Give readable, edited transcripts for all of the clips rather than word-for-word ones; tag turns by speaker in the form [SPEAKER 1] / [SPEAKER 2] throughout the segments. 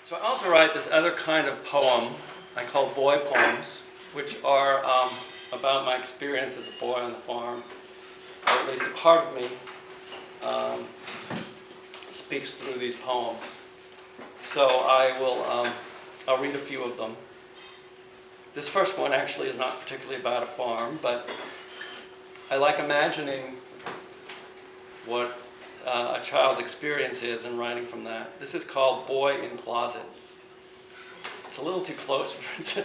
[SPEAKER 1] So I also write this other kind of poem I call boy poems, which are about my experience as a boy on the farm, or at least a part of me speaks through these poems. So I'll read a few of them. This first one actually is not particularly about a farm, but I like imagining what a child's experience is and writing from that. This is called Boy in Closet. It's a little too close for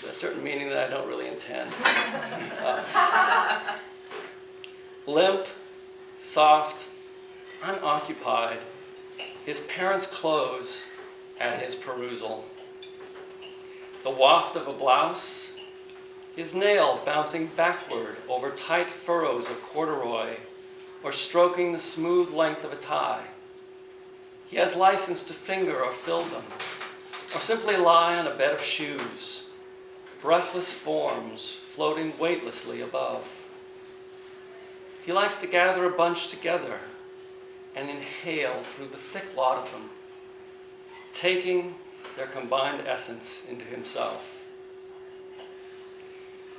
[SPEAKER 1] a certain meaning that I don't really intend. Limp, soft, unoccupied, his parents' clothes at his perusal. The waft of a blouse, his nails bouncing backward over tight furrows of corduroy, or stroking the smooth length of a tie. He has license to finger or fill them, or simply lie on a bed of shoes, breathless forms floating weightlessly above. He likes to gather a bunch together and inhale through the thick lot of them, taking their combined essence into himself.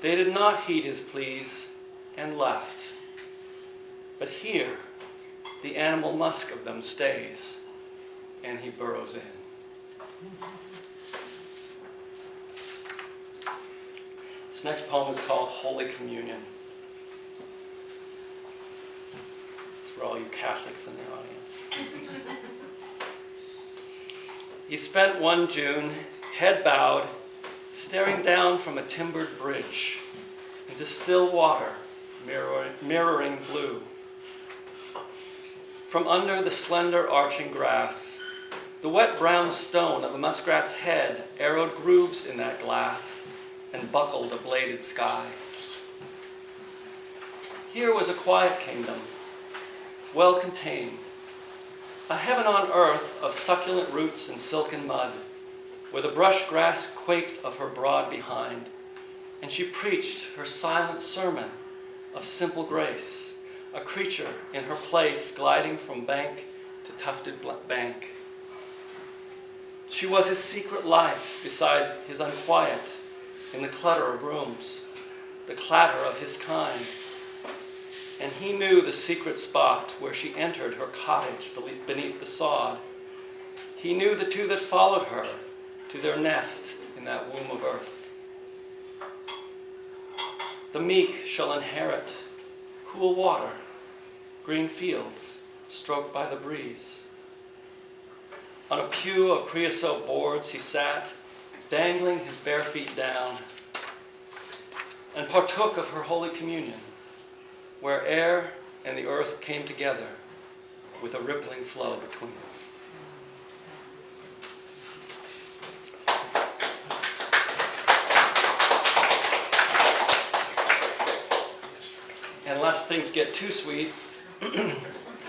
[SPEAKER 1] They did not heed his pleas and left. But here, the animal musk of them stays, and he burrows in. This next poem is called Holy Communion. It's for all you Catholics in the audience. He spent one June, head bowed, staring down from a timbered bridge into still water, mirroring blue. From under the slender arching grass, the wet brown stone of a muskrat's head arrowed grooves in that glass and buckled a bladed sky. Here was a quiet kingdom, well contained, a heaven on earth of succulent roots and silken mud, where the brush grass quaked of her broad behind, and she preached her silent sermon of simple grace, a creature in her place gliding from bank to tufted bank. She was his secret life beside his unquiet, in the clutter of rooms, the clatter of his kind. And he knew the secret spot where she entered her cottage beneath the sod. He knew the two that followed her to their nest in that womb of earth. The meek shall inherit cool water, green fields stroked by the breeze. On a pew of creosote boards he sat, dangling his bare feet down, and partook of her holy communion, where air and the earth came together with a rippling flow between them. And lest things get too sweet,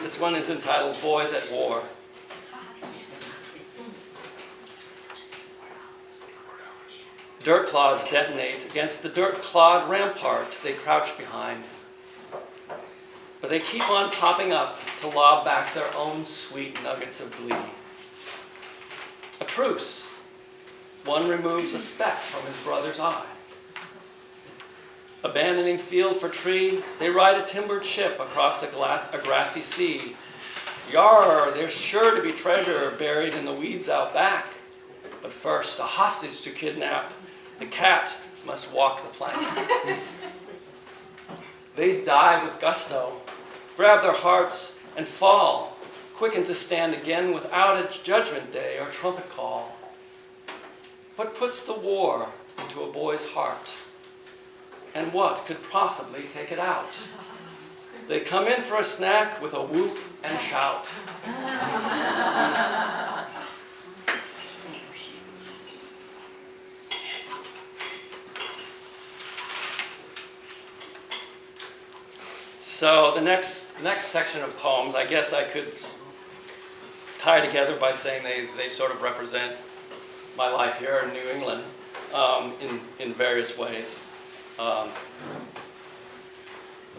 [SPEAKER 1] this one is entitled Boys at War. Dirt clods detonate against the dirt-clawed rampart they crouch behind. But they keep on popping up to lob back their own sweet nuggets of glee. A truce. One removes a speck from his brother's eye. Abandoning field for tree, they ride a timbered ship across a grassy sea. Yar, there's sure to be treasure buried in the weeds out back. But first, a hostage to kidnap. The cat must walk the plank. They dive with gusto, grab their hearts, and fall, quickened to stand again without a judgment day or trumpet call. What puts the war into a boy's heart? And what could possibly take it out? They come in for a snack with a whoop and a shout. So the next section of poems, I guess I could tie together by saying they sort of represent my life here in New England in various ways. The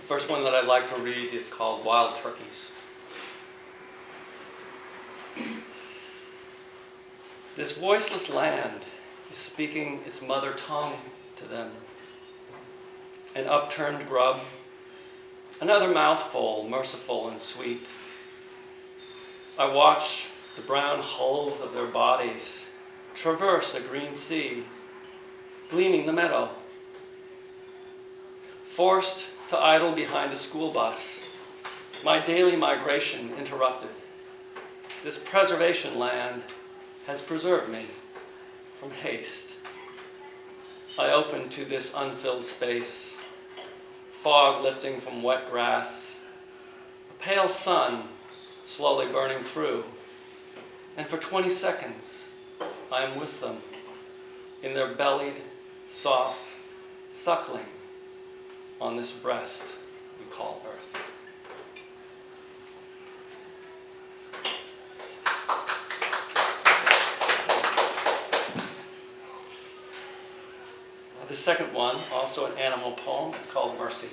[SPEAKER 1] first one that I'd like to read is called Wild Turkeys. This voiceless land is speaking its mother tongue to them. An upturned grub, another mouthful, merciful and sweet. I watch the brown hulls of their bodies traverse a green sea, gleaming the meadow. Forced to idle behind a school bus, my daily migration interrupted. This preservation land has preserved me from haste. I open to this unfilled space, fog lifting from wet grass, a pale sun slowly burning through, and for 20 seconds I am with them in their bellied, soft suckling on this breast we call earth. The second one, also an animal poem, is called Mercy.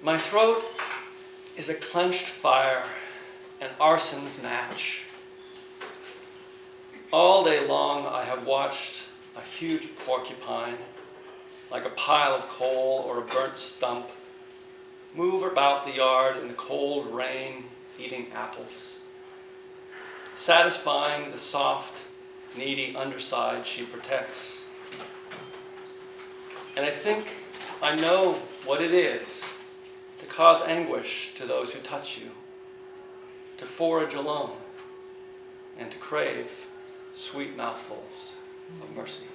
[SPEAKER 1] My throat is a clenched fire, an arson's match. All day long I have watched a huge porcupine, like a pile of coal or a burnt stump, move about the yard in the cold rain, eating apples, satisfying the soft, needy underside she protects. And I think I know what it is to cause anguish to those who touch you, to forage alone, and to crave sweet mouthfuls of mercy.